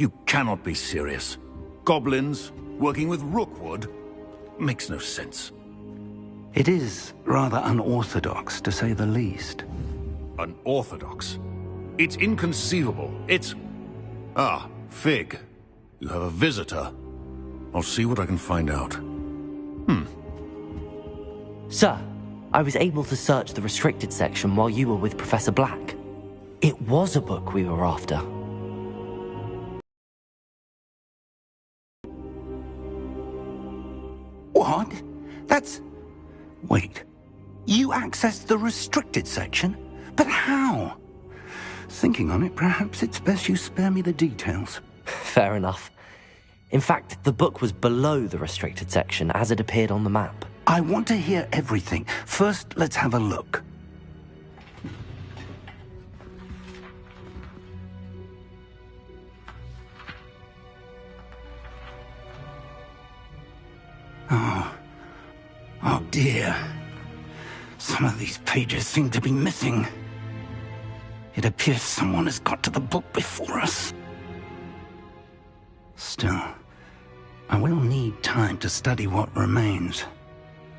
You cannot be serious. Goblins working with Rookwood? Makes no sense. It is rather unorthodox, to say the least. Unorthodox? It's inconceivable. It's... Ah, Fig. You have a visitor. I'll see what I can find out. Sir, I was able to search the restricted section while you were with Professor Black. It was a book we were after. What? That's... Wait. You accessed the restricted section? But how? Thinking on it, perhaps it's best you spare me the details. Fair enough. In fact, the book was below the restricted section as it appeared on the map. I want to hear everything. First, let's have a look. Oh dear. Some of these pages seem to be missing. It appears someone has got to the book before us. Still, I will need time to study what remains.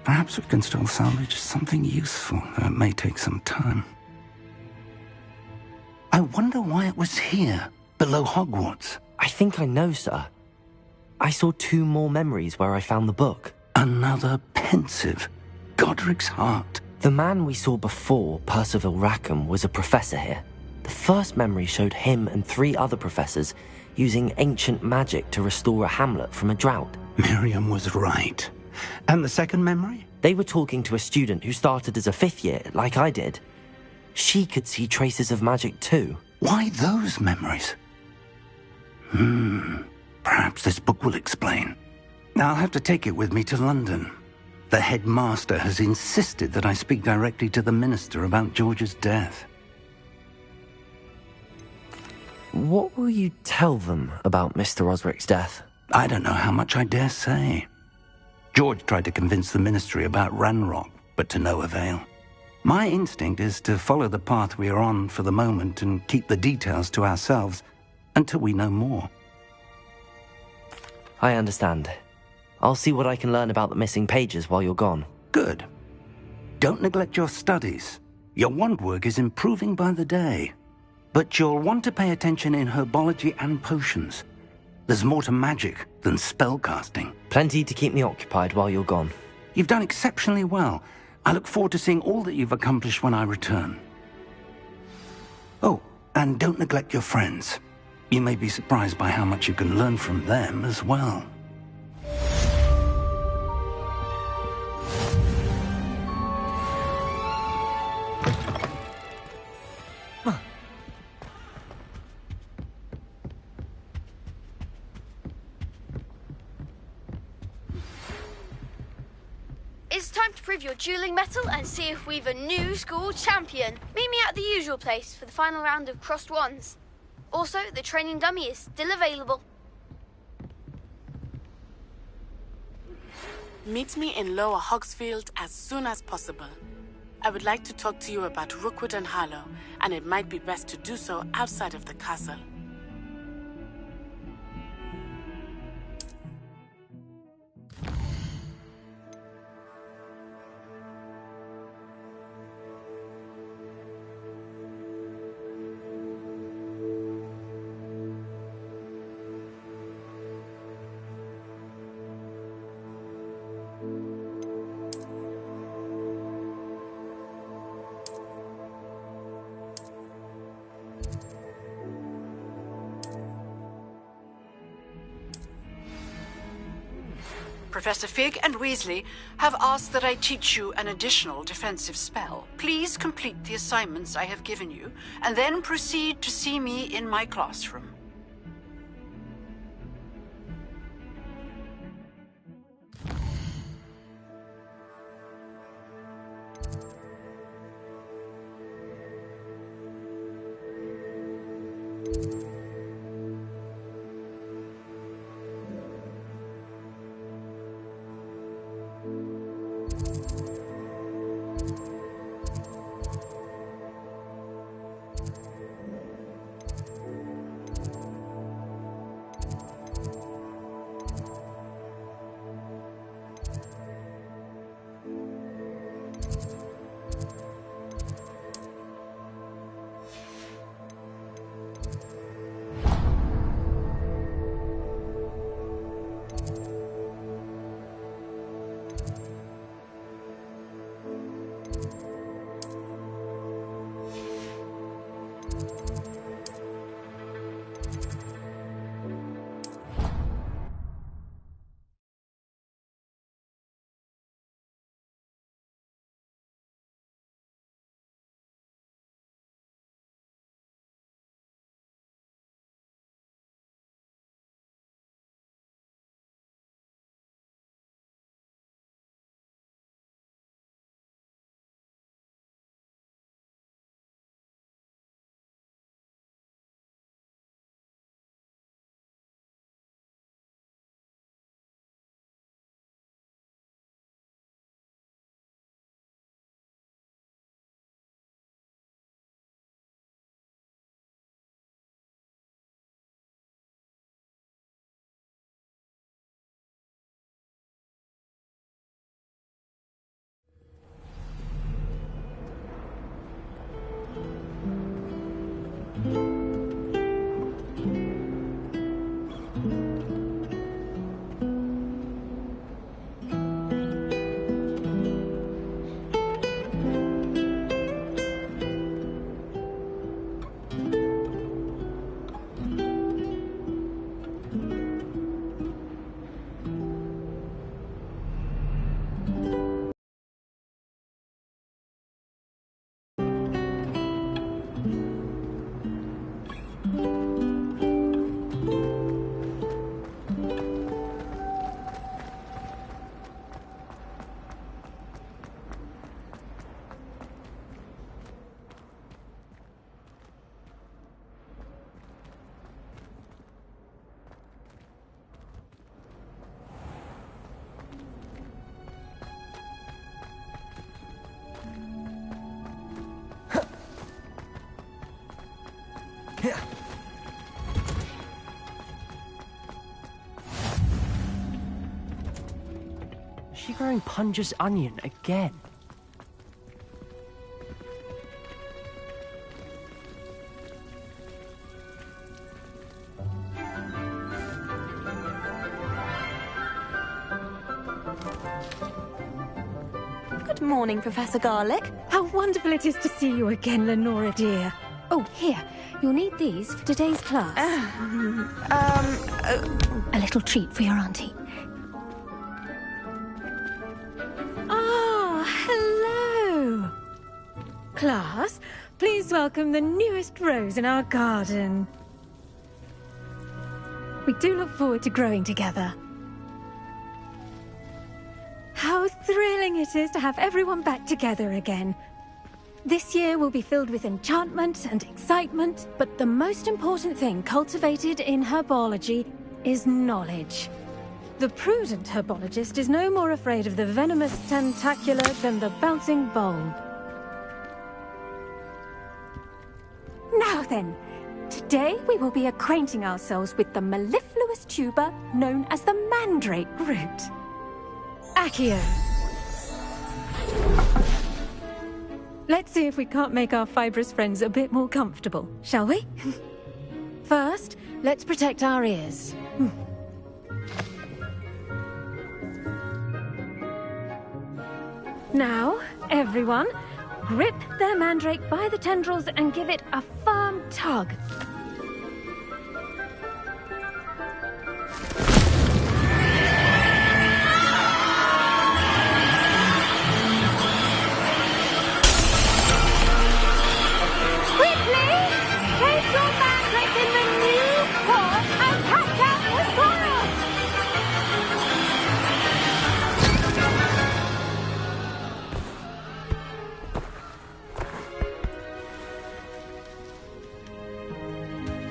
Perhaps we can still salvage something useful, though it may take some time. I wonder why it was here, below Hogwarts. I think I know, sir. I saw 2 more memories where I found the book. Another pensive. Godric's heart. The man we saw before, Percival Rackham, was a professor here. The first memory showed him and 3 other professors using ancient magic to restore a hamlet from a drought. Miriam was right. And the second memory? They were talking to a student who started as a 5th year, like I did. She could see traces of magic too. Why those memories? Perhaps this book will explain. I'll have to take it with me to London. The headmaster has insisted that I speak directly to the minister about George's death. What will you tell them about Mr. Osric's death? I don't know how much I dare say. George tried to convince the ministry about Ranrock, but to no avail. My instinct is to follow the path we are on for the moment and keep the details to ourselves until we know more. I understand. I'll see what I can learn about the missing pages while you're gone. Good. Don't neglect your studies. Your wand work is improving by the day. But you'll want to pay attention in herbology and potions. There's more to magic than spellcasting. Plenty to keep me occupied while you're gone. You've done exceptionally well. I look forward to seeing all that you've accomplished when I return. Oh, and don't neglect your friends. You may be surprised by how much you can learn from them as well. It's time to prove your dueling mettle and see if we've a new school champion. Meet me at the usual place for the final round of crossed wands. Also, the training dummy is still available. Meet me in Lower Hogsfield as soon as possible. I would like to talk to you about Rookwood and Harlow, and it might be best to do so outside of the castle. Professor Fig and Weasley have asked that I teach you an additional defensive spell. Please complete the assignments I have given you, and then proceed to see me in my classroom. Is she growing Punja's onion again? Good morning, Professor Garlick. How wonderful it is to see you again, Lenora dear. Oh, here. You'll need these for today's class. A little treat for your auntie. Ah, hello. Class, please welcome the newest rose in our garden. We do look forward to growing together. How thrilling it is to have everyone back together again. This year will be filled with enchantment and excitement, but the most important thing cultivated in herbology is knowledge. The prudent herbologist is no more afraid of the venomous tentacula than the bouncing bulb. Now then, today we will be acquainting ourselves with the mellifluous tuber known as the mandrake root. Accio. Let's see if we can't make our fibrous friends a bit more comfortable, shall we? First, let's protect our ears. Now, everyone, grip their mandrake by the tendrils and give it a firm tug.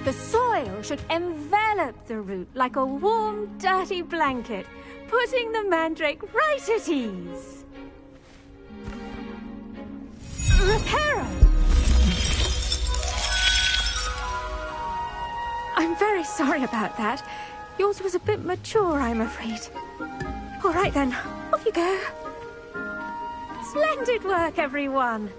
The soil should envelop the root like a warm, dirty blanket, putting the mandrake right at ease. Reparo! I'm very sorry about that. Yours was a bit mature, I'm afraid. All right then, off you go. Splendid work, everyone.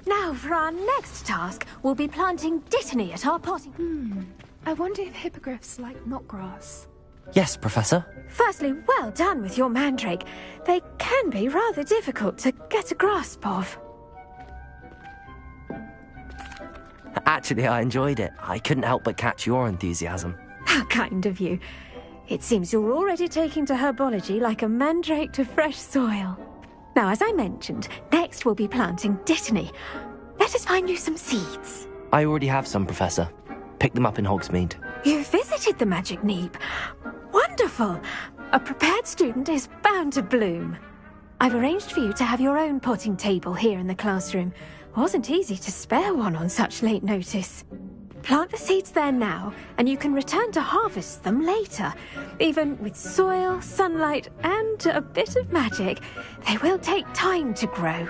Now, for our next task, we'll be planting dittany at our potting. I wonder if hippogriffs like knotgrass. Yes, Professor. Firstly, well done with your mandrake. They can be rather difficult to get a grasp of. Actually, I enjoyed it. I couldn't help but catch your enthusiasm. How kind of you. It seems you're already taking to herbology like a mandrake to fresh soil. Now, as I mentioned, next we'll be planting dittany. Let us find you some seeds. I already have some, Professor. Pick them up in Hogsmeade. You visited the Magic Neep. Wonderful. A prepared student is bound to bloom. I've arranged for you to have your own potting table here in the classroom. Wasn't easy to spare one on such late notice. Plant the seeds there now, and you can return to harvest them later. Even with soil, sunlight, and a bit of magic, they will take time to grow.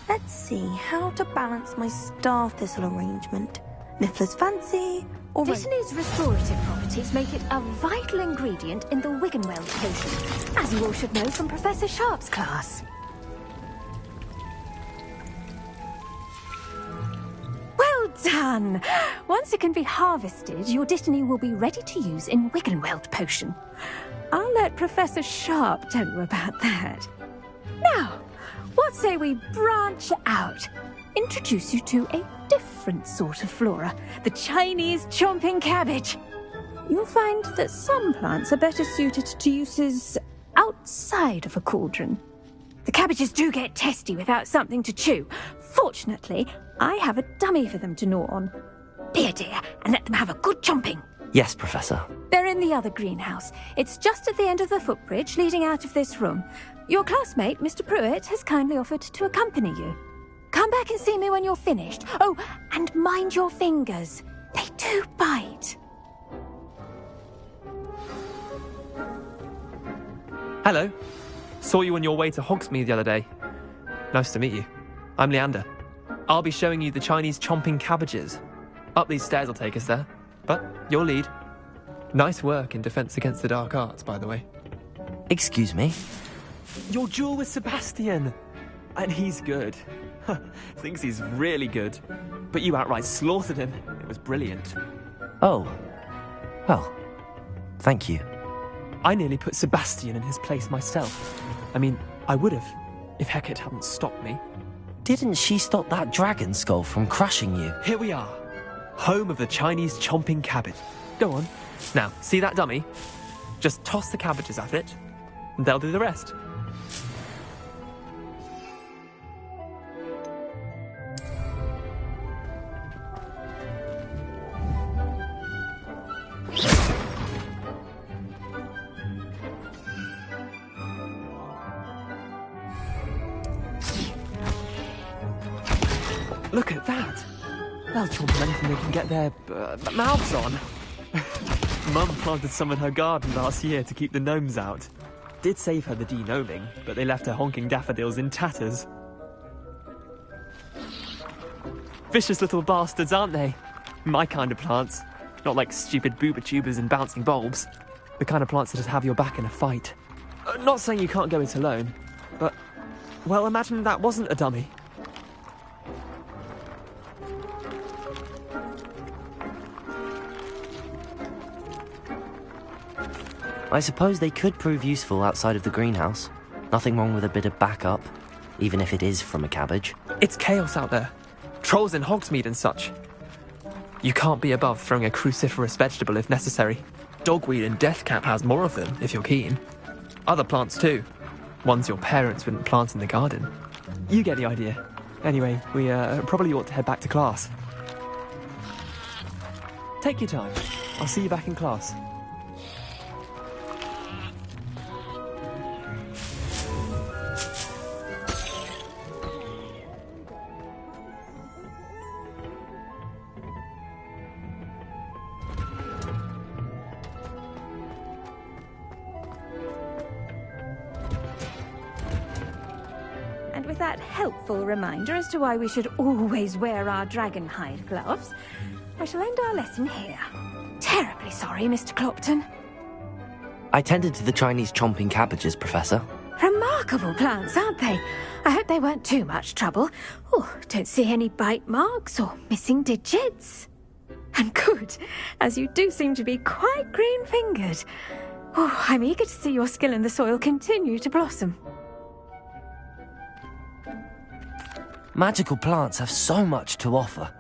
Let's see how to balance my star thistle arrangement. Niffler's fancy, or... Dittany's restorative properties make it a vital ingredient in the Wiggenweld potion, as you all should know from Professor Sharp's class. done. Once it can be harvested, your Dittany will be ready to use in Wiggenweld potion. I'll let Professor Sharp tell you about that. Now, what say we branch out? Introduce you to a different sort of flora, the Chinese chomping cabbage. You'll find that some plants are better suited to uses outside of a cauldron. The cabbages do get testy without something to chew. Fortunately, I have a dummy for them to gnaw on. Be a dear and let them have a good chomping. Yes, Professor. They're in the other greenhouse. It's just at the end of the footbridge leading out of this room. Your classmate, Mr. Pruitt, has kindly offered to accompany you. Come back and see me when you're finished. Oh, and mind your fingers. They do bite. Hello. Saw you on your way to Hogsmeade the other day. Nice to meet you. I'm Leander. I'll be showing you the Chinese chomping cabbages. Up these stairs will take us there. But your lead. Nice work in Defense Against the Dark Arts, by the way. Excuse me? Your duel with Sebastian. And he's good. Thinks he's really good. But you outright slaughtered him. It was brilliant. Oh. Well, thank you. I nearly put Sebastian in his place myself. I mean, I would have, if Hecate hadn't stopped me. Didn't she stop that dragon skull from crushing you? Here we are. Home of the Chinese chomping cabbage. Go on. Now, see that dummy? Just toss the cabbages at it, and they'll do the rest. Look at that! They'll chomp anything they can get their mouths on. Mum planted some in her garden last year to keep the gnomes out. Did save her the de-gnoming, but they left her honking daffodils in tatters. Vicious little bastards, aren't they? My kind of plants. Not like stupid booba tubers and bouncing bulbs. The kind of plants that just have your back in a fight. Not saying you can't go it alone, but... well, imagine that wasn't a dummy. I suppose they could prove useful outside of the greenhouse. Nothing wrong with a bit of backup, even if it is from a cabbage. It's chaos out there. Trolls in Hogsmeade and such. You can't be above throwing a cruciferous vegetable if necessary. Dogweed and deathcap has more of them, if you're keen. Other plants too. Ones your parents wouldn't plant in the garden. You get the idea. Anyway, we probably ought to head back to class. Take your time. I'll see you back in class. With that helpful reminder as to why we should always wear our dragon hide gloves, I shall end our lesson here. Terribly sorry, Mr. Clopton. I tended to the Chinese chomping cabbages, Professor. Remarkable plants, aren't they? I hope they weren't too much trouble. Oh, don't see any bite marks or missing digits. And good, as you do seem to be quite green-fingered. Oh, I'm eager to see your skill in the soil continue to blossom. Magical plants have so much to offer.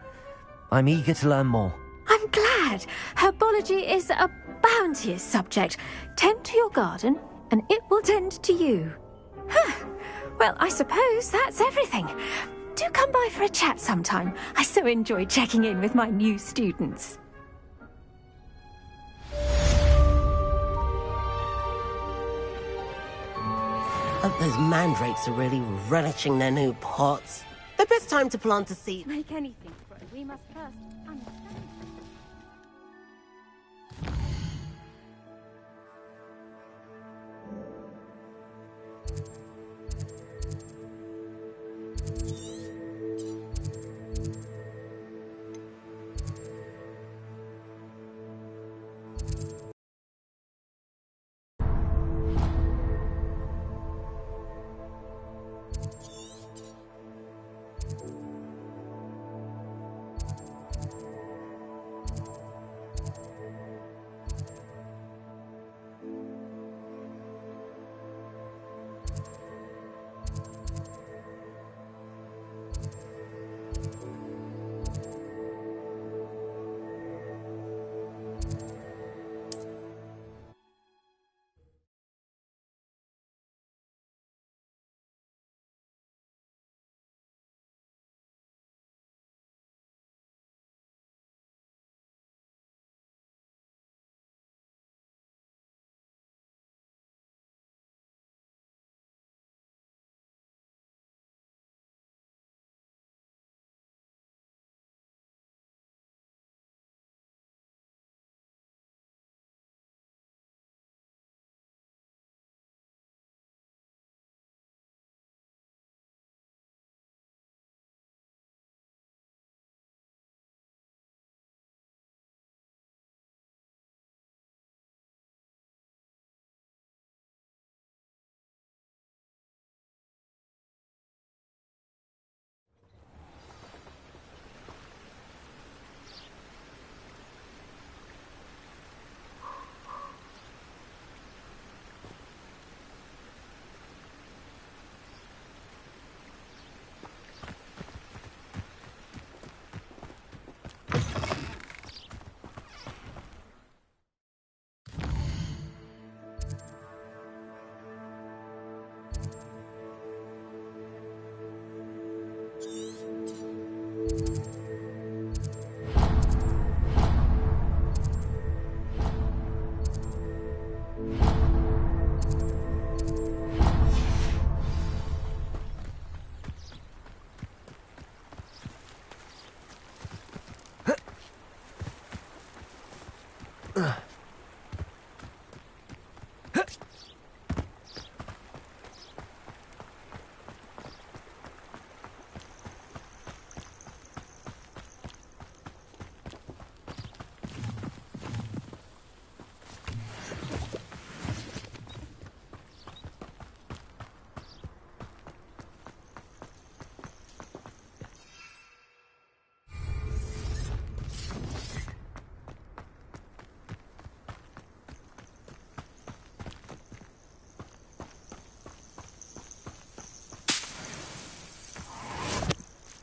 I'm eager to learn more. I'm glad. Herbology is a bounteous subject. Tend to your garden, and it will tend to you. Well, I suppose that's everything. Do come by for a chat sometime. I so enjoy checking in with my new students. Hope those mandrakes are really relishing their new pots. The best time to plant a seed. Like anything, we must first understand.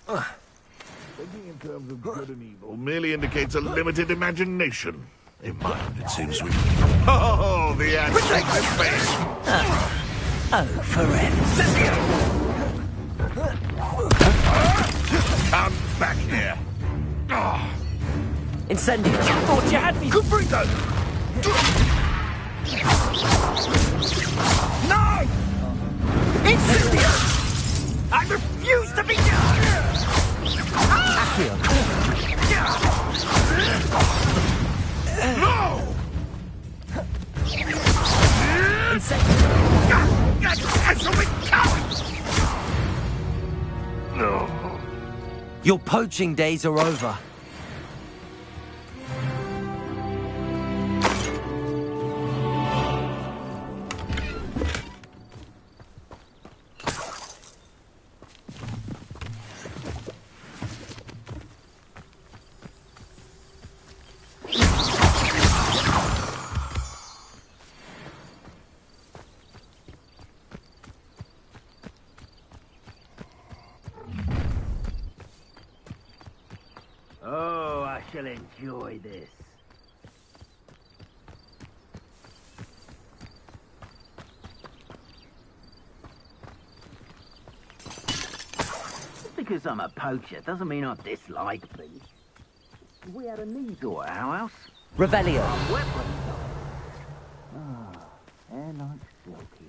Thinking in terms of good and evil merely indicates a limited imagination. In mine, it seems we... Oh, the anticipation! Oh, forever. Come back here. Incendio! Thought you had me! Cubrito! No! Incendio! I refuse to be... Accio! No! Incendio! I shall be cowards! No. Your poaching days are over. Oh, I shall enjoy this. Just because I'm a poacher doesn't mean I dislike things. We had a needle at our house. Revelio! Hair like silky.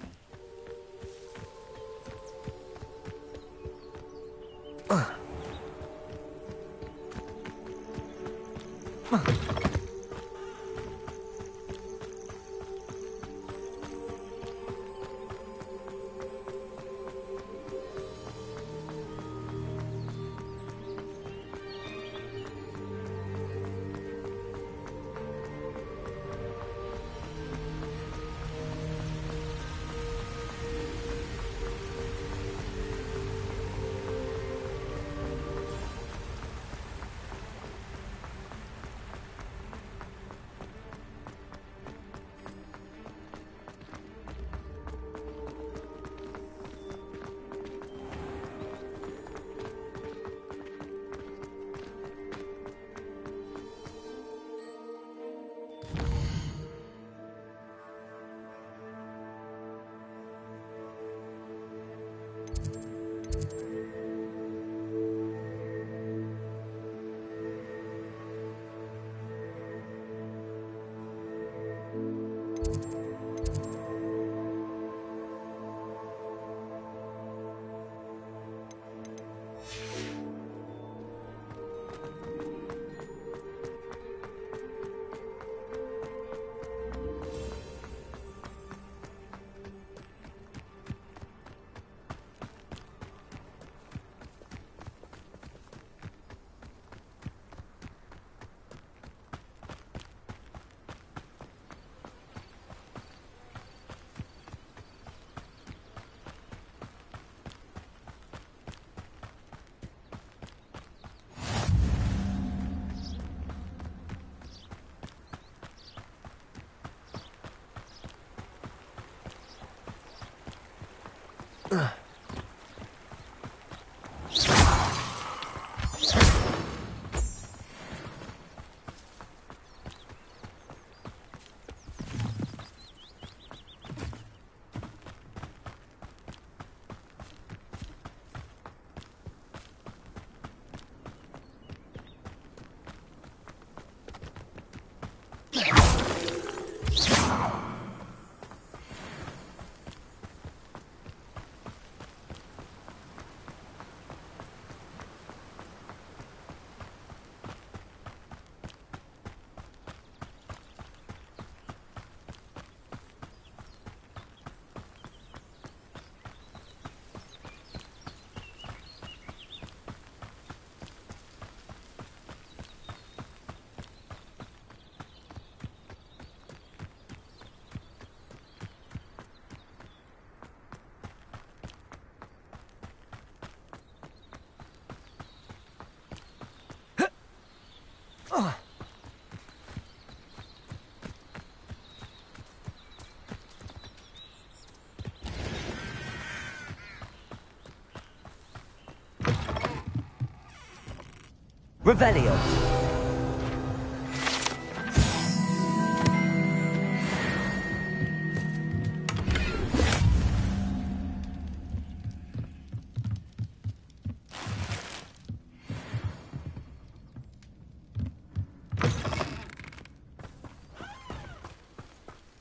Revelio.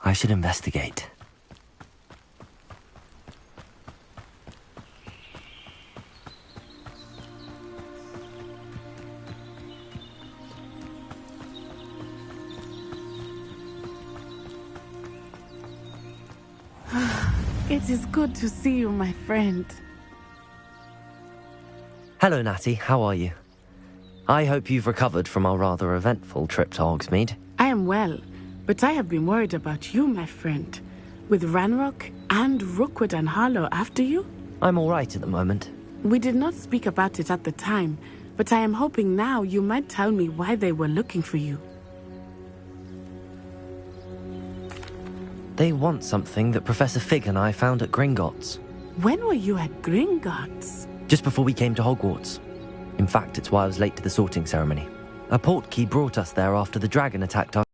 I should investigate. It is good to see you, my friend. Hello, Natty. How are you? I hope you've recovered from our rather eventful trip to Hogsmeade. I am well, but I have been worried about you, my friend. With Ranrock and Rookwood and Harlow after you? I'm all right at the moment. We did not speak about it at the time, but I am hoping now you might tell me why they were looking for you. They want something that Professor Fig and I found at Gringotts. When were you at Gringotts? Just before we came to Hogwarts. In fact, it's why I was late to the sorting ceremony. A portkey brought us there after the dragon attacked our...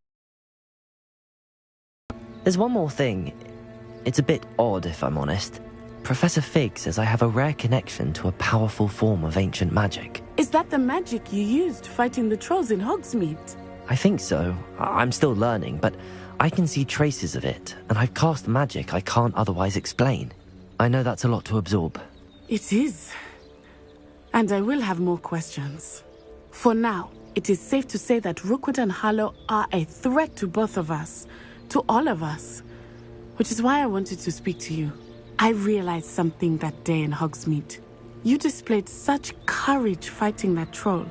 There's one more thing. It's a bit odd, if I'm honest. Professor Fig says I have a rare connection to a powerful form of ancient magic. Is that the magic you used fighting the trolls in Hogsmeade? I think so. I'm still learning, but I can see traces of it, and I've cast magic I can't otherwise explain. I know that's a lot to absorb. It is. And I will have more questions. For now, it is safe to say that Rookwood and Harlow are a threat to both of us, to all of us. Which is why I wanted to speak to you. I realized something that day in Hogsmeade. You displayed such courage fighting that troll,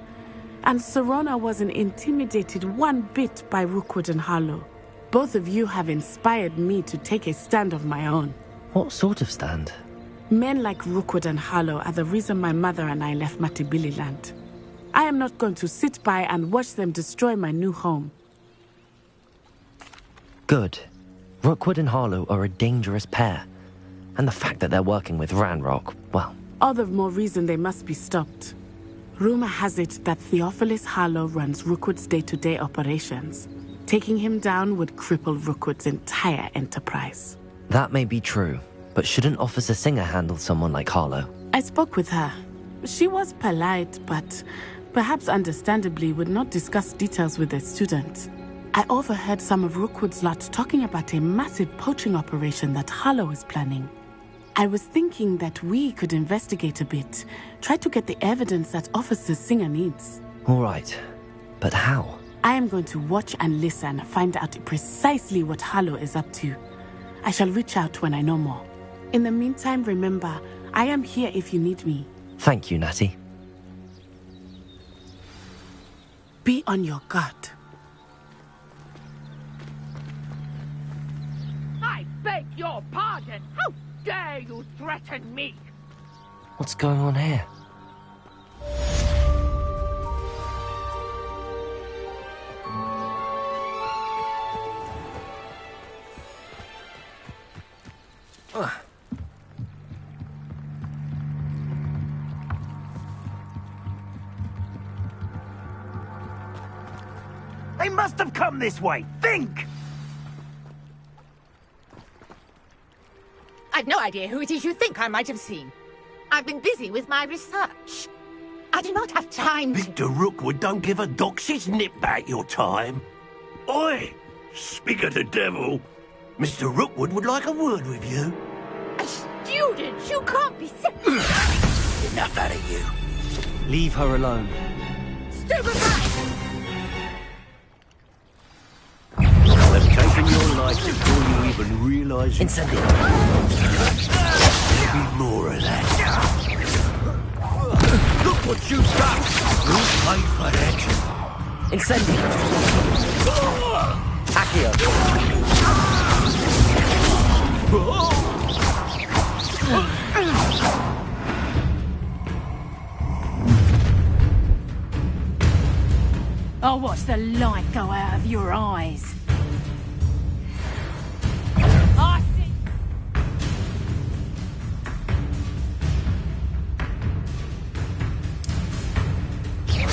and Serona wasn't intimidated one bit by Rookwood and Harlow. Both of you have inspired me to take a stand of my own. What sort of stand? Men like Rookwood and Harlow are the reason my mother and I left Matibili land. I am not going to sit by and watch them destroy my new home. Good. Rookwood and Harlow are a dangerous pair. And the fact that they're working with Ranrock, well... All the more reason they must be stopped. Rumor has it that Theophilus Harlow runs Rookwood's day-to-day operations. Taking him down would cripple Rookwood's entire enterprise. That may be true, but shouldn't Officer Singer handle someone like Harlow? I spoke with her. She was polite, but perhaps understandably would not discuss details with a student. I overheard some of Rookwood's lot talking about a massive poaching operation that Harlow is planning. I was thinking that we could investigate a bit, try to get the evidence that Officer Singer needs. All right, but how? I am going to watch and listen, find out precisely what Harlow is up to. I shall reach out when I know more. In the meantime, remember, I am here if you need me. Thank you, Natty. Be on your guard. I beg your pardon! How dare you threaten me? What's going on here? They must have come this way. Think! I've no idea who it is you think I might have seen. I've been busy with my research. I do not have time to... Mr. Rookwood don't give a doxy's nip back your time. Oi! Speak of the devil. Mr. Rookwood would like a word with you. A student? You can't be sick. Enough out of you. Leave her alone. Stupefy! I've taken your life before you even realise... Incendio! There'll be more of that. Look what you've done! You'll pay for that. Incendio! Accio! I'll watch the light go out of your eyes.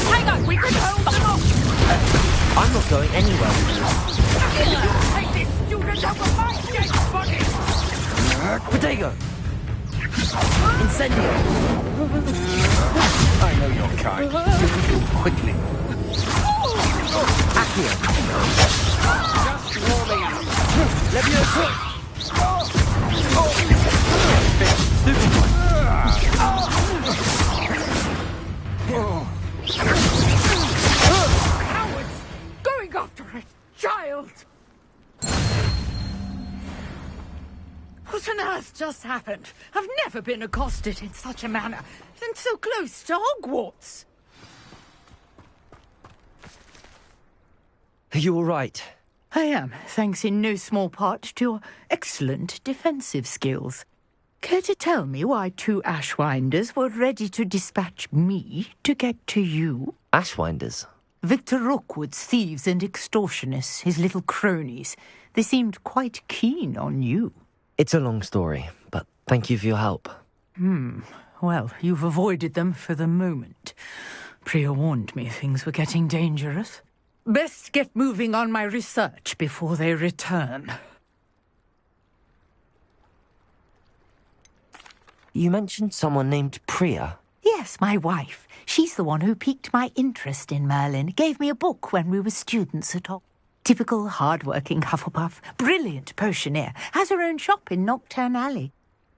Hang on, We can hold them off! I'm not going anywhere. Take this student over my dead body! Potato! Incendio! I know your kind. Quickly. Accio. Just warming up. Leviosa. Stupid one. Cowards! Going after a child! What on earth just happened? I've never been accosted in such a manner, and so close to Hogwarts. Are you all right? I am, thanks in no small part to your excellent defensive skills. Care to tell me why 2 Ashwinders were ready to dispatch me to get to you? Ashwinders? Victor Rookwood's thieves and extortionists, his little cronies. They seemed quite keen on you. It's a long story, but thank you for your help. Well, you've avoided them for the moment. Priya warned me things were getting dangerous. Best get moving on my research before they return. You mentioned someone named Priya. Yes, my wife. She's the one who piqued my interest in Merlin. Gave me a book when we were students at Oxford. Typical hard-working Hufflepuff. Brilliant potioneer. Has her own shop in Knockturn Alley.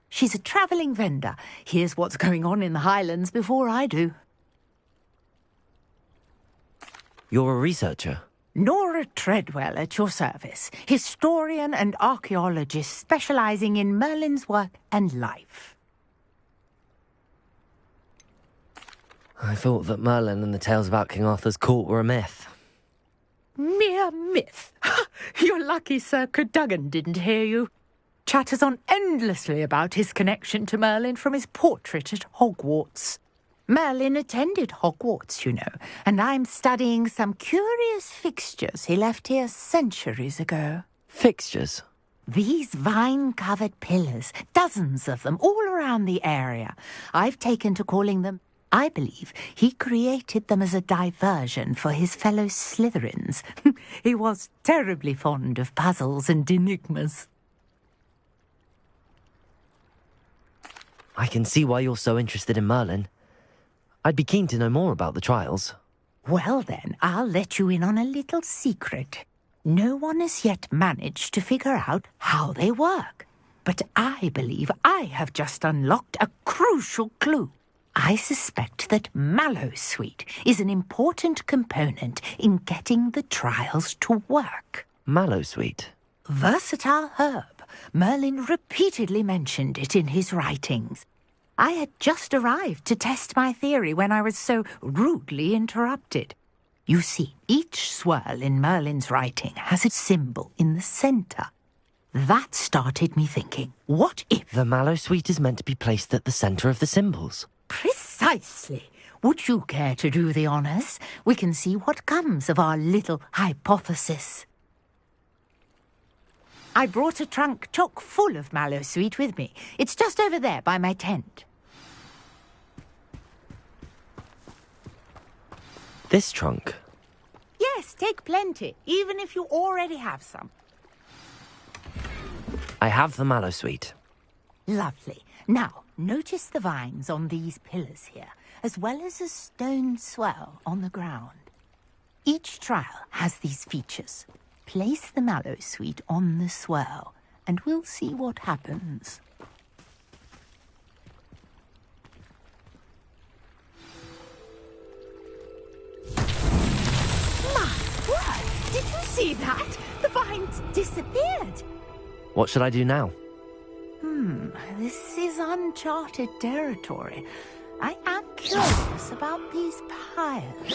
She's a travelling vendor. Hears what's going on in the Highlands before I do. You're a researcher? Nora Treadwell at your service. Historian and archaeologist specialising in Merlin's work and life. I thought that Merlin and the tales about King Arthur's court were a myth. Mere myth. You're lucky Sir Cadogan didn't hear you. Chatters on endlessly about his connection to Merlin from his portrait at Hogwarts. Merlin attended Hogwarts, you know, and I'm studying some curious fixtures he left here centuries ago. Fixtures? These vine-covered pillars, dozens of them, all around the area. I've taken to calling them. I believe he created them as a diversion for his fellow Slytherins. He was terribly fond of puzzles and enigmas. I can see why you're so interested in Merlin. I'd be keen to know more about the trials. Well then, I'll let you in on a little secret. No one has yet managed to figure out how they work. But I believe I have just unlocked a crucial clue. I suspect that Mallowsweet is an important component in getting the trials to work. Mallowsweet? Versatile herb. Merlin repeatedly mentioned it in his writings. I had just arrived to test my theory when I was so rudely interrupted. You see, each swirl in Merlin's writing has a symbol in the centre. That started me thinking, what if... The Mallowsweet is meant to be placed at the centre of the symbols. Precisely. Would you care to do the honours? We can see what comes of our little hypothesis. I brought a trunk chock full of Mallowsweet with me. It's just over there by my tent. This trunk? Yes, take plenty, even if you already have some. I have the Mallowsweet. Lovely. Now, notice the vines on these pillars here, as well as a stone swell on the ground. Each trial has these features. Place the Mallowsweet on the swell, and we'll see what happens. My word! Did you see that? The vines disappeared. What should I do now? This is uncharted territory. I am curious about these pyres.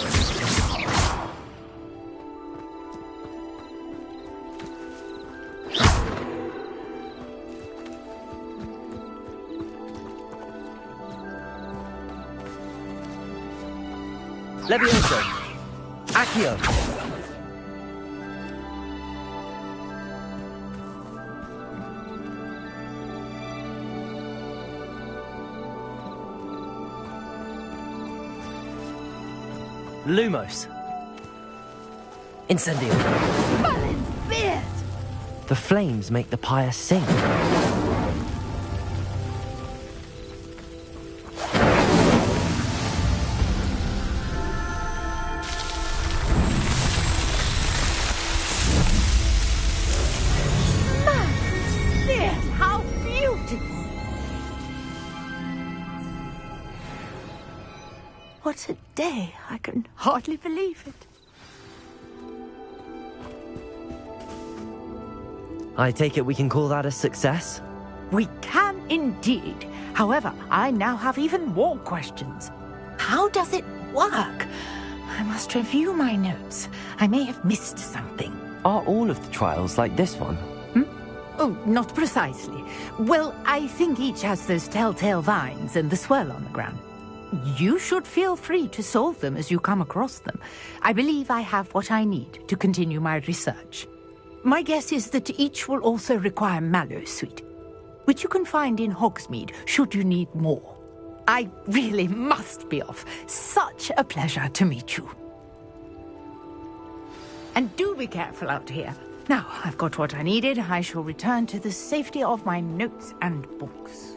Levioso! Accio! Lumos. Incendio. Balin's beard! The flames make the pyre sing. How beautiful! What a day. I can hardly believe it. I take it we can call that a success? We can indeed. However, I now have even more questions. How does it work? I must review my notes. I may have missed something. Are all of the trials like this one? Oh, not precisely. Well, I think each has those telltale vines and the swirl on the ground. You should feel free to solve them as you come across them. I believe I have what I need to continue my research. My guess is that each will also require mallow sweet, which you can find in Hogsmeade should you need more. I really must be off. Such a pleasure to meet you. And do be careful out here. Now, I've got what I needed. I shall return to the safety of my notes and books.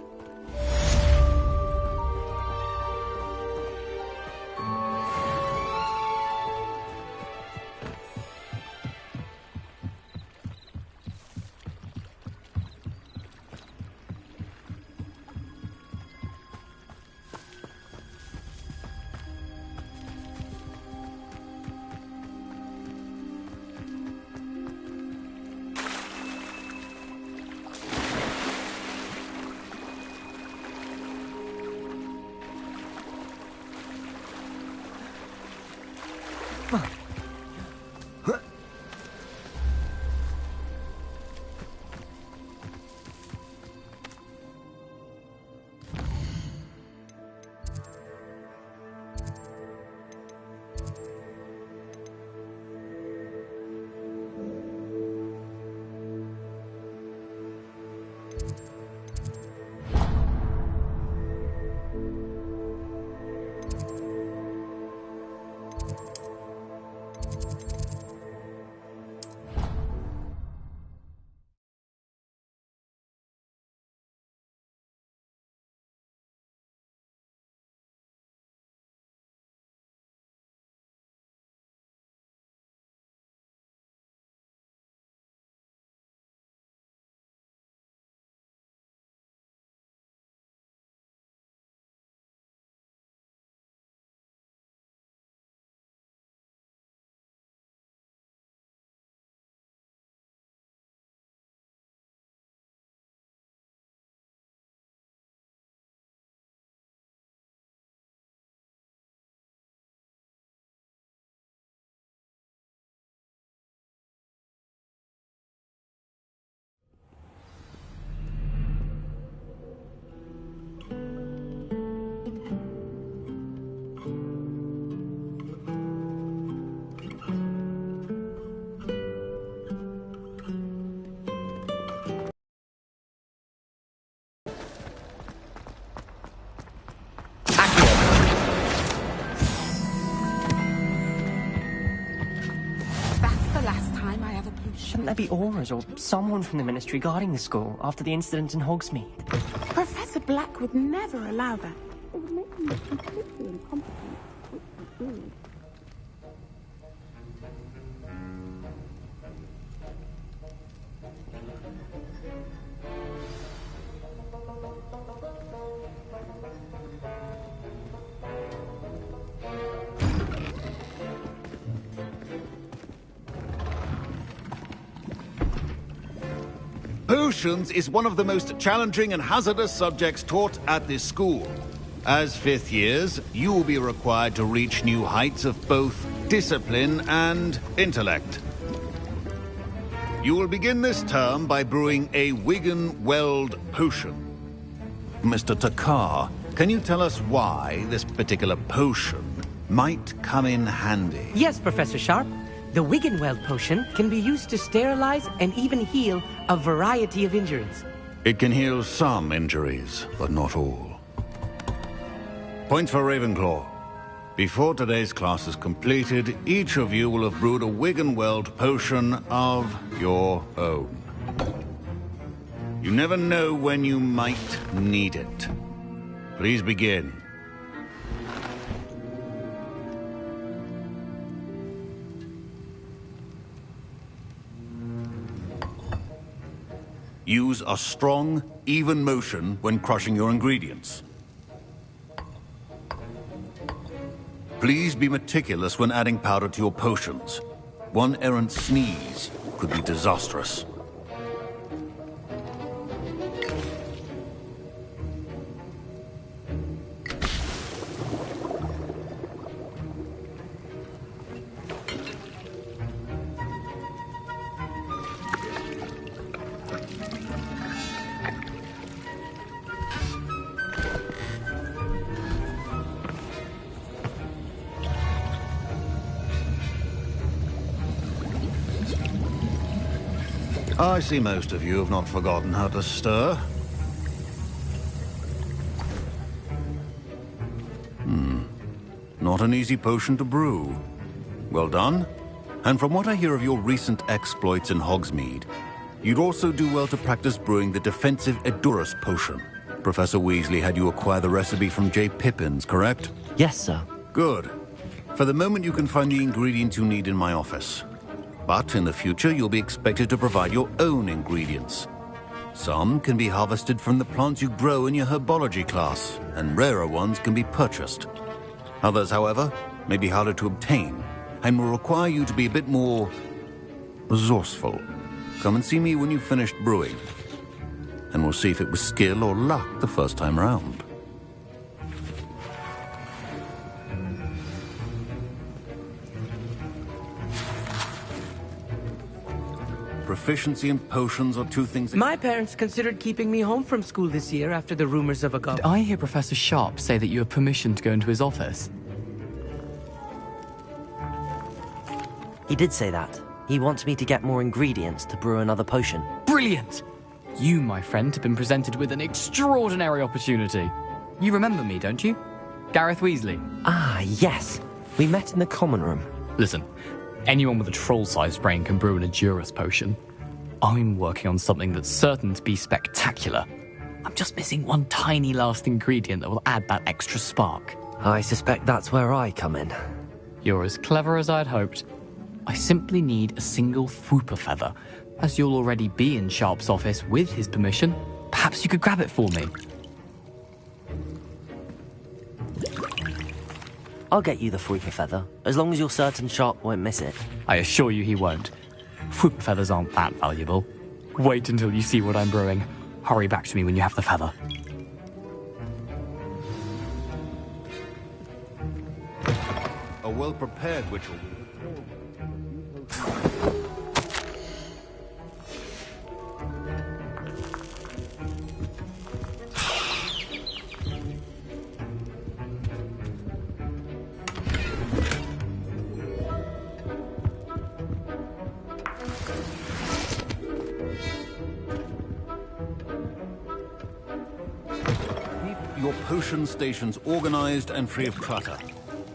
Shouldn't there be auras or someone from the Ministry guarding the school after the incident in Hogsmeade? Professor Black would never allow that. It would make him look completely incompetent, which he did. Potions is one of the most challenging and hazardous subjects taught at this school. As fifth years, you will be required to reach new heights of both discipline and intellect. You will begin this term by brewing a Wigan-Weld potion. Mr. Takar, can you tell us why this particular potion might come in handy? Yes, Professor Sharp. The Wigan-Weld potion can be used to sterilize and even heal a variety of injuries. It can heal some injuries, but not all. Point for Ravenclaw. Before today's class is completed, each of you will have brewed a Wiggenweld potion of your own. You never know when you might need it. Please begin. Use a strong, even motion when crushing your ingredients. Please be meticulous when adding powder to your potions. One errant sneeze could be disastrous. I see most of you have not forgotten how to stir. Not an easy potion to brew. Well done. And from what I hear of your recent exploits in Hogsmeade, you'd also do well to practice brewing the defensive Edurus potion. Professor Weasley had you acquire the recipe from J. Pippins, correct? Yes, sir. Good. For the moment, you can find the ingredients you need in my office. But in the future, you'll be expected to provide your own ingredients. Some can be harvested from the plants you grow in your herbology class, and rarer ones can be purchased. Others, however, may be harder to obtain, and will require you to be a bit more resourceful. Come and see me when you've finished brewing, and we'll see if it was skill or luck the first time round. Proficiency in potions are two things... My parents considered keeping me home from school this year after the rumors of a Did I hear Professor Sharp say that you have permission to go into his office? He did say that. He wants me to get more ingredients to brew another potion. Brilliant! You, my friend, have been presented with an extraordinary opportunity. You remember me, don't you? Gareth Weasley. Ah, yes. We met in the common room. Listen, anyone with a troll-sized brain can brew an Edurus potion. I'm working on something that's certain to be spectacular. I'm just missing one tiny last ingredient that will add that extra spark. I suspect that's where I come in. You're as clever as I'd hoped. I simply need a single Fwooper feather. As you'll already be in Sharp's office with his permission, perhaps you could grab it for me. I'll get you the Fwooper feather, as long as you're certain Sharp won't miss it. I assure you he won't. Fwooper feathers aren't that valuable. Wait until you see what I'm brewing. Hurry back to me when you have the feather. A well-prepared witch will... Your potion stations organized and free of clutter.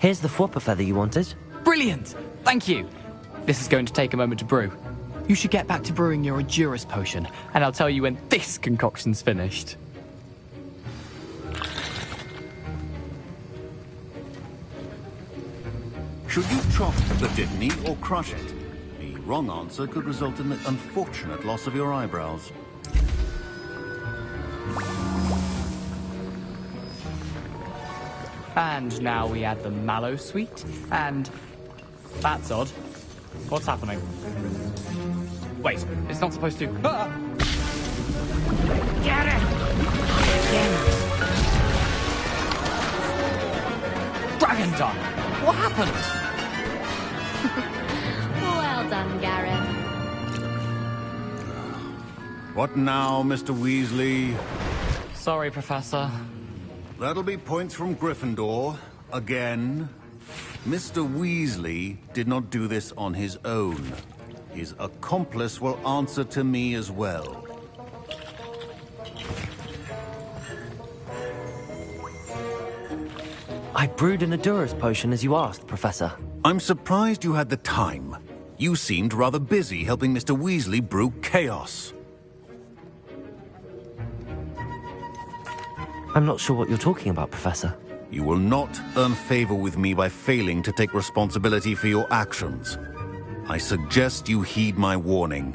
Here's the Fwooper feather you wanted. Brilliant! Thank you! This is going to take a moment to brew. You should get back to brewing your Edurus potion, and I'll tell you when this concoction's finished. Should you chop the Dittany or crush it? The wrong answer could result in the unfortunate loss of your eyebrows. And now we add the mallow sweet, and... That's odd. What's happening? Wait, it's not supposed to... Ah! Get it! Dragon Dung! What happened? Well done, Gareth. What now, Mr. Weasley? Sorry, Professor. That'll be points from Gryffindor. Again. Mr. Weasley did not do this on his own. His accomplice will answer to me as well. I brewed an Adura's potion as you asked, Professor. I'm surprised you had the time. You seemed rather busy helping Mr. Weasley brew chaos. I'm not sure what you're talking about, Professor. You will not earn favor with me by failing to take responsibility for your actions. I suggest you heed my warning.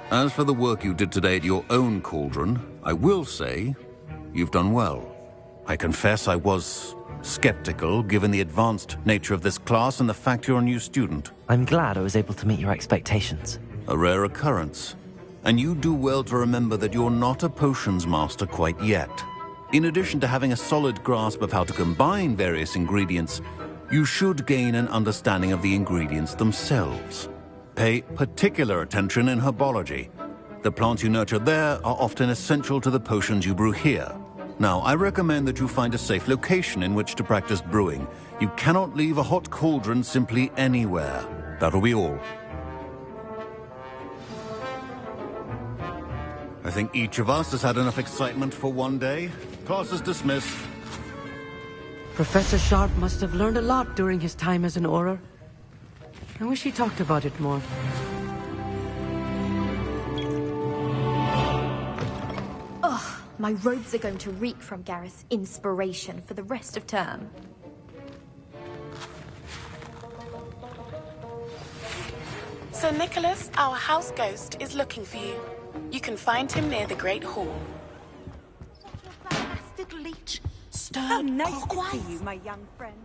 As for the work you did today at your own cauldron, I will say you've done well. I confess I was skeptical, given the advanced nature of this class and the fact you're a new student. I'm glad I was able to meet your expectations. A rare occurrence. And you do well to remember that you're not a potions master quite yet. In addition to having a solid grasp of how to combine various ingredients, you should gain an understanding of the ingredients themselves. Pay particular attention in herbology. The plants you nurture there are often essential to the potions you brew here. Now, I recommend that you find a safe location in which to practice brewing. You cannot leave a hot cauldron simply anywhere. That'll be all. I think each of us has had enough excitement for one day. Class is dismissed. Professor Sharp must have learned a lot during his time as an Auror. I wish he talked about it more. Ugh, my robes are going to reek from Gareth's inspiration for the rest of term. Sir Nicholas, our house ghost, is looking for you. You can find him near the Great Hall. Bastard leech. How nice to see you, my young friend.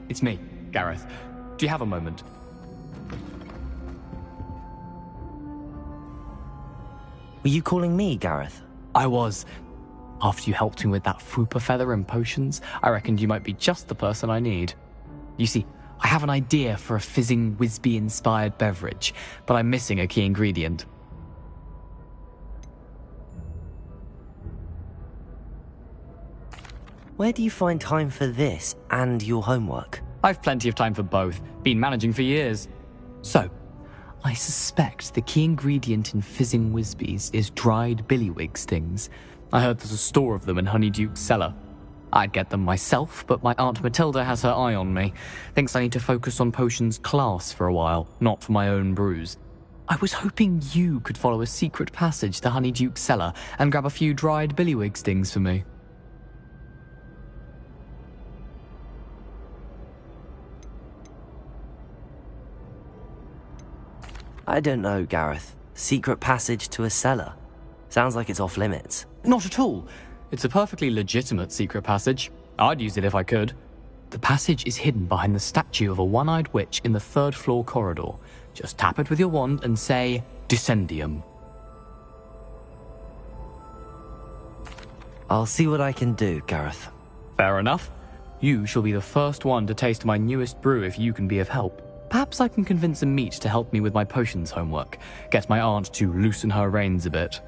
It's me, Gareth. Do you have a moment? Were you calling me, Gareth? I was. After you helped me with that fupa feather and potions, I reckoned you might be just the person I need. You see, I have an idea for a fizzing Wisby-inspired beverage, but I'm missing a key ingredient. Where do you find time for this and your homework? I've plenty of time for both. Been managing for years. So, I suspect the key ingredient in fizzing Wisbies is dried billywig stings. I heard there's a store of them in Honeyduke's cellar. I'd get them myself, but my Aunt Matilda has her eye on me. Thinks I need to focus on potions class for a while, not for my own brews. I was hoping you could follow a secret passage to Honeyduke's cellar and grab a few dried billywig stings for me. I don't know, Gareth. Secret passage to a cellar. Sounds like it's off limits. Not at all. It's a perfectly legitimate secret passage. I'd use it if I could. The passage is hidden behind the statue of a one-eyed witch in the third-floor corridor. Just tap it with your wand and say, Descendium. I'll see what I can do, Gareth. Fair enough. You shall be the first one to taste my newest brew if you can be of help. Perhaps I can convince a meat to help me with my potions homework. Get my aunt to loosen her reins a bit.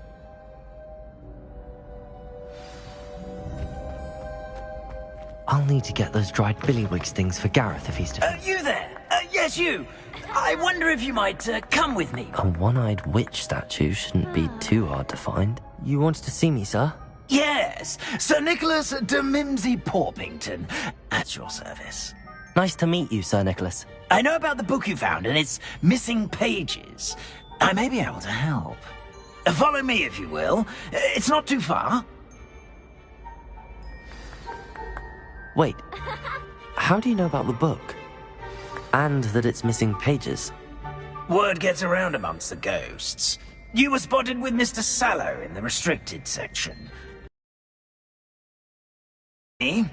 I'll need to get those dried billywigs things for Gareth if he's to... You there! Yes, you! I wonder if you might come with me. A one-eyed witch statue shouldn't be too hard to find. You wanted to see me, sir? Yes, Sir Nicholas de Mimsy Porpington, at your service. Nice to meet you, Sir Nicholas. I know about the book you found and its missing pages. I may be able to help. Follow me, if you will. It's not too far. Wait, how do you know about the book? And that it's missing pages? Word gets around amongst the ghosts. You were spotted with Mr. Sallow in the restricted section. Me?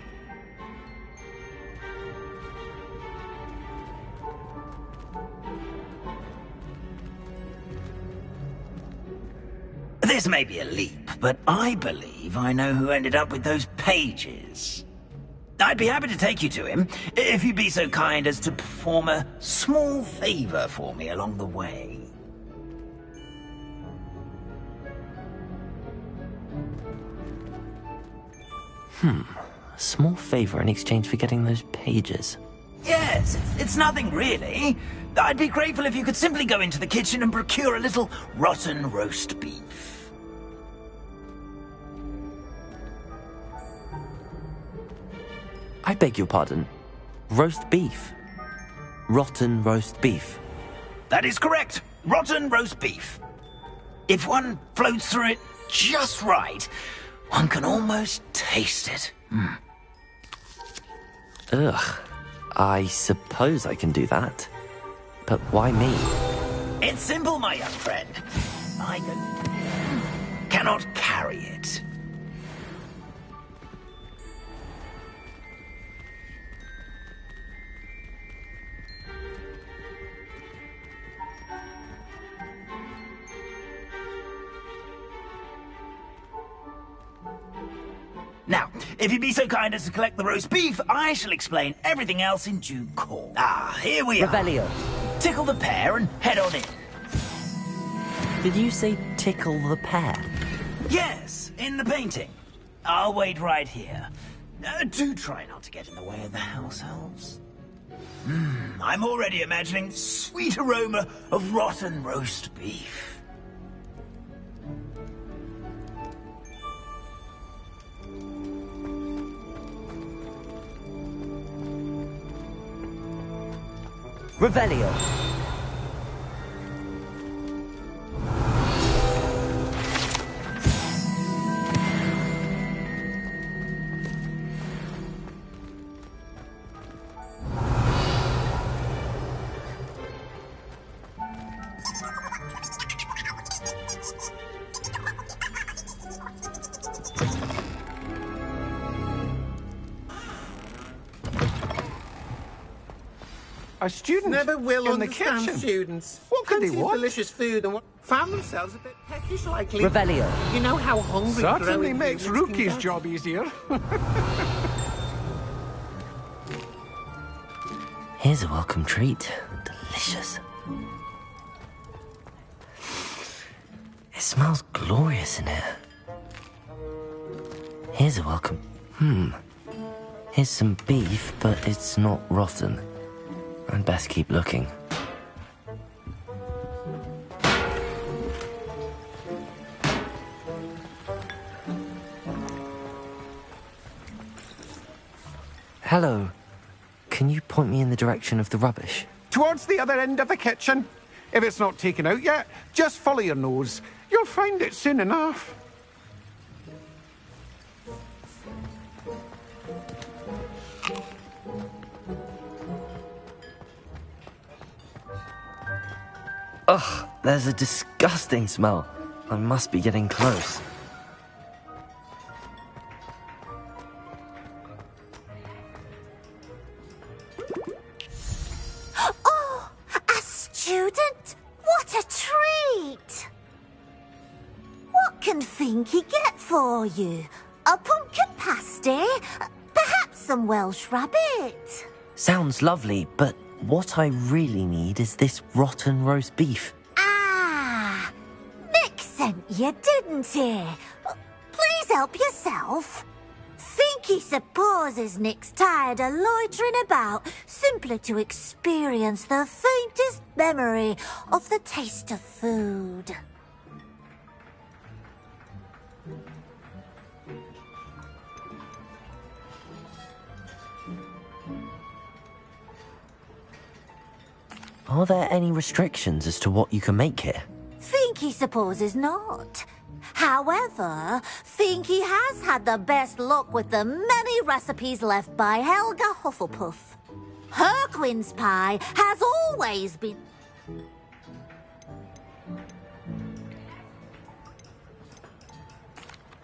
This may be a leap, but I believe I know who ended up with those pages. I'd be happy to take you to him, if you'd be so kind as to perform a small favor for me along the way. A small favor in exchange for getting those pages. Yes, it's nothing really. I'd be grateful if you could simply go into the kitchen and procure a little rotten roast beef. I beg your pardon. Roast beef. Rotten roast beef. That is correct. Rotten roast beef. If one floats through it just right, one can almost taste it. Ugh. I suppose I can do that. But why me? It's simple, my young friend. I cannot carry it. Now, if you'd be so kind as to collect the roast beef, I shall explain everything else in due course. Ah, here we Revelio. are. Tickle the pear and head on in. Did you say tickle the pear? Yes, in the painting. I'll wait right here. Do try not to get in the way of the house elves. I'm already imagining the sweet aroma of rotten roast beef. Revelio. Our students never will in the understand kitchen. Students. What could they Plenty of want? delicious food and found themselves a bit peckish likely. Revelio. You know how hungry Certainly growing makes humans can Rookie's get. job easier. Here's a welcome treat. Delicious. It smells glorious in here. Here's a welcome... Here's some beef, but it's not rotten. I'd best keep looking. Hello. Can you point me in the direction of the rubbish? Towards the other end of the kitchen. If it's not taken out yet, just follow your nose. You'll find it soon enough. Ugh, there's a disgusting smell. I must be getting close. Oh, a student? What a treat! Finky get for you? A pumpkin pasty? Perhaps some Welsh rabbit? Sounds lovely, but what I really need is this rotten roast beef. Ah, Nick sent you, didn't he? Please help yourself. Finky supposes Nick's tired of loitering about simply to experience the faintest memory of the taste of food. Are there any restrictions as to what you can make here? Finky supposes not. However, Finky has had the best luck with the many recipes left by Helga Hufflepuff. Her quince pie has always been...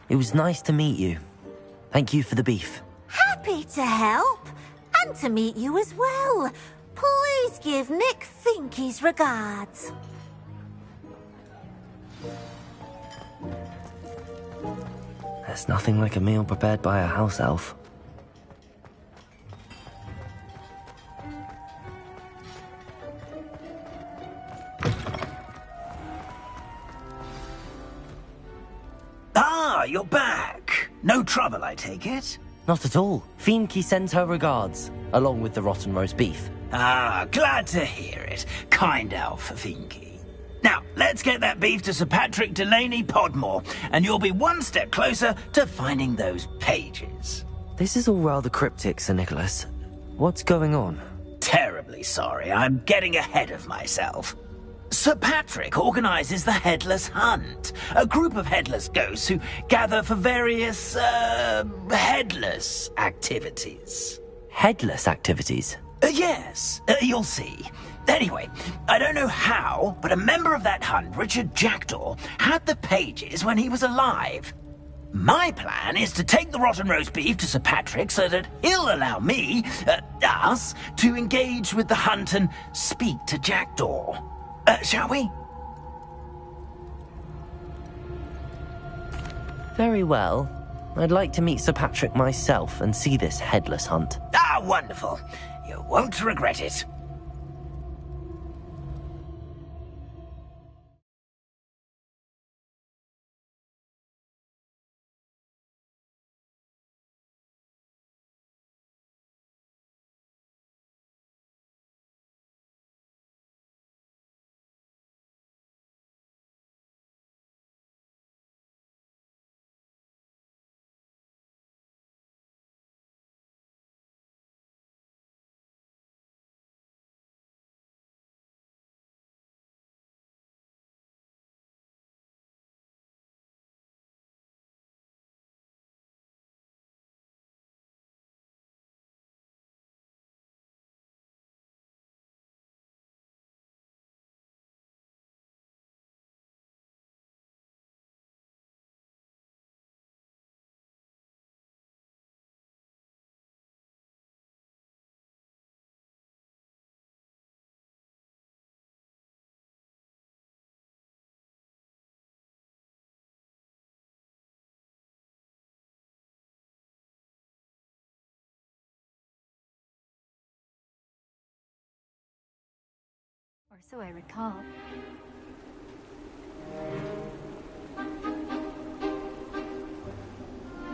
It was nice to meet you. Thank you for the beef. Happy to help, and to meet you as well. Please give Nick Finky's regards. There's nothing like a meal prepared by a house elf. Ah, you're back. No trouble, I take it? Not at all. Finky sends her regards, along with the rotten roast beef. Ah, glad to hear it. Kind elf, Finky. Now, let's get that beef to Sir Patrick Delaney Podmore, and you'll be one step closer to finding those pages. This is all rather cryptic, Sir Nicholas. What's going on? Terribly sorry, I'm getting ahead of myself. Sir Patrick organises the Headless Hunt, a group of headless ghosts who gather for various, headless activities. Headless activities? Yes, you'll see. Anyway, I don't know how, but a member of that hunt, Richard Jackdaw, had the pages when he was alive. My plan is to take the rotten roast beef to Sir Patrick so that he'll allow me, us, to engage with the hunt and speak to Jackdaw. Shall we? Very well. I'd like to meet Sir Patrick myself and see this headless hunt. Ah, wonderful. You won't regret it. Or so I recall.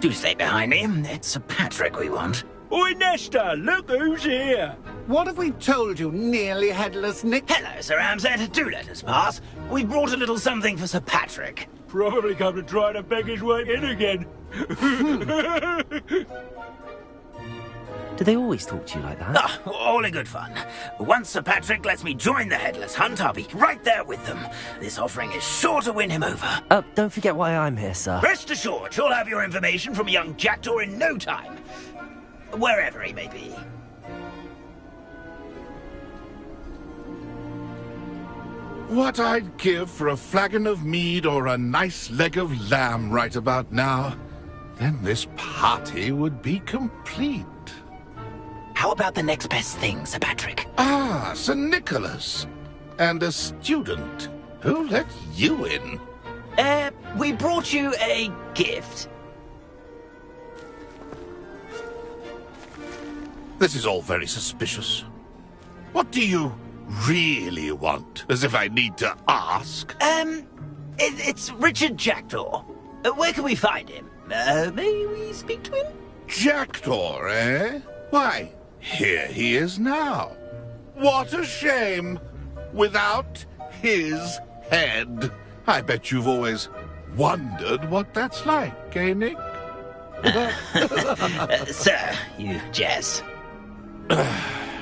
Do stay behind me. It's Sir Patrick we want. Oi, Nesta, look who's here. What have we told you, nearly headless Nick? Hello, Sir Ramsay. Do let us pass. We've brought a little something for Sir Patrick. Probably come to try to beg his way in again. Do they always talk to you like that? Ah, all in good fun. Once Sir Patrick lets me join the Headless Hunt, I'll be right there with them. This offering is sure to win him over. Don't forget why I'm here, sir. Rest assured, you'll have your information from young Jackdaw in no time. Wherever he may be. What I'd give for a flagon of mead or a nice leg of lamb right about now. Then this party would be complete. How about the next best thing, Sir Patrick? Ah, Sir Nicholas. And a student. Who let you in? we brought you a gift. This is all very suspicious. What do you really want? As if I need to ask. It's Richard Jackdaw. Where can we find him? May we speak to him? Jackdaw, eh? Why, here he is now. What a shame. Without his head. I bet you've always wondered what that's like, eh, Nick? Sir, you jest.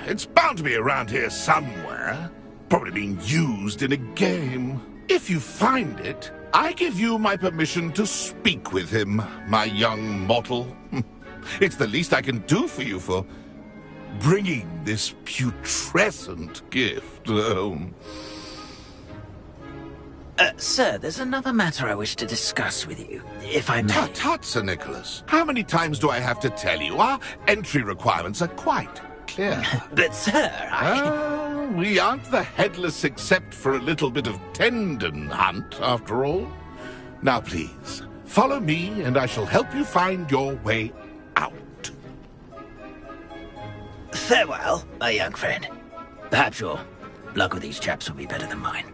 It's bound to be around here somewhere. Probably being used in a game. If you find it, I give you my permission to speak with him, my young mortal. It's the least I can do for you for bringing this putrescent gift home. Sir, there's another matter I wish to discuss with you, if I may. Tut, tut, Sir Nicholas. How many times do I have to tell you? Our entry requirements are quite clear. But, sir, we aren't the headless except for a little bit of tendon hunt, after all. Now, please, follow me, and I shall help you find your way out. Farewell, my young friend. Perhaps your luck with these chaps will be better than mine.